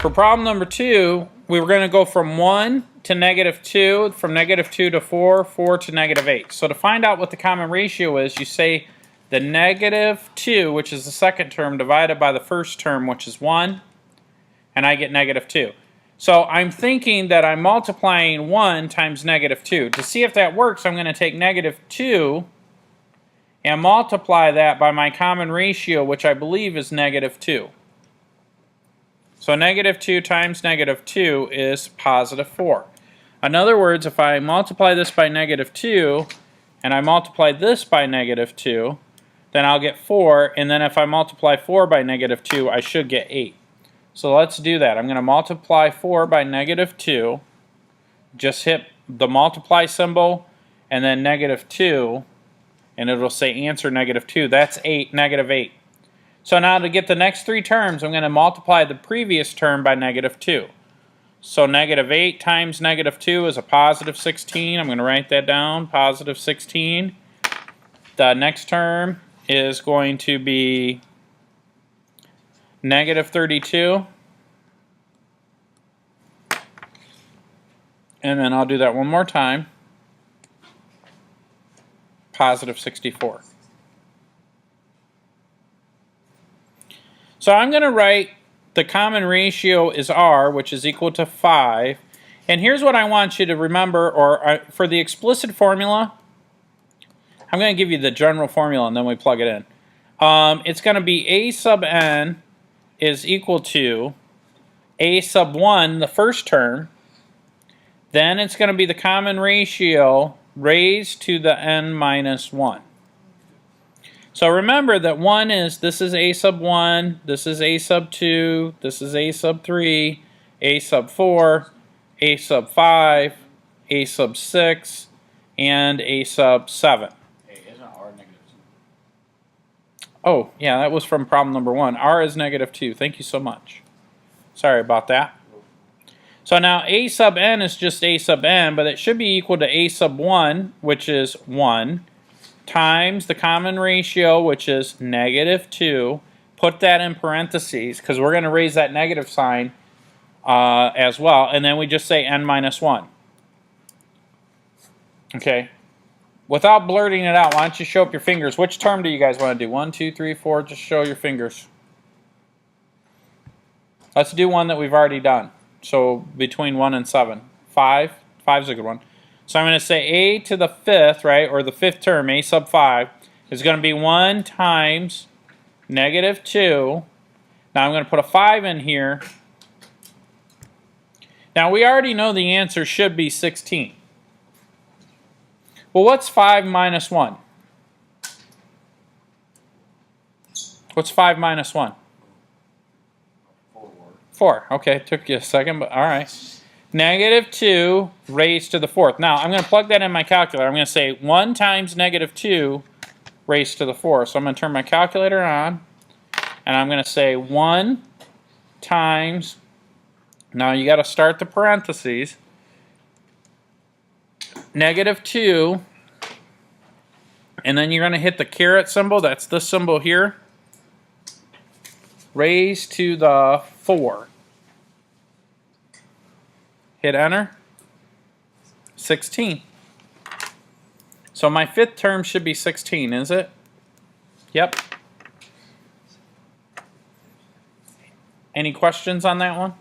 For problem number 2, we were going to go from 1 to -2, from -2 to 4, 4 to -8. So to find out what the common ratio is, you say the -2, which is the second term, divided by the first term, which is 1, and I get -2. So I'm thinking that I'm multiplying 1 times -2. To see if that works, I'm going to take -2 and multiply that by my common ratio, which I believe is -2. So -2 times -2 is +4. In other words, if I multiply this by -2 and I multiply this by -2, then I'll get 4, and then if I multiply 4 by -2, I should get 8. So let's do that. I'm going to multiply 4 by -2, just hit the multiply symbol and then -2, and it'll say answer -2. That's 8, -8. So now to get the next 3 terms, I'm going to multiply the previous term by -2. So -8 times -2 is a +16. I'm going to write that down, +16. The next term is going to be -32. And then I'll do that one more time, +64. So I'm going to write the common ratio is R, which is equal to 5. And here's what I want you to remember, or for the explicit formula, I'm going to give you the general formula and then we plug it in. It's going to be A sub n is equal to A sub 1, the first term, then it's going to be the common ratio raised to the n minus 1. So remember that 1 is, this is A sub 1, this is A sub 2, this is A sub 3, A sub 4, A sub 5, A sub 6, and A sub 7. Hey, isn't R -2? Oh, yeah, that was from problem number 1. R is -2. Thank you so much. Sorry about that. So now A sub n is just A sub n, but it should be equal to A sub 1, which is 1, times the common ratio, which is -2. Put that in parentheses, because we're going to raise that negative sign as well. And then we just say n minus 1. Okay. Without blurting it out, why don't you show up your fingers? Which term do you guys want to do? 1, 2, 3, 4. Just show your fingers. Let's do one that we've already done. So between 1 and 7. 5. 5 is a good one. So I'm going to say A to the 5th, right, or the 5th term, A sub 5, is going to be 1 times -2. Now I'm going to put a 5 in here. Now we already know the answer should be 16. Well, what's 5 minus 1? What's 5 minus 1? 4. Okay, took you a second, but all right. -2 raised to the 4th. Now, I'm going to plug that in my calculator. I'm going to say 1 times -2 raised to the 4th. So I'm going to turn my calculator on, and I'm going to say 1 times, now you got to start the parentheses, -2, and then you're going to hit the caret symbol, that's this symbol here, raised to the 4. Hit enter. 16. So my 5th term should be 16, is it? Yep. Any questions on that one?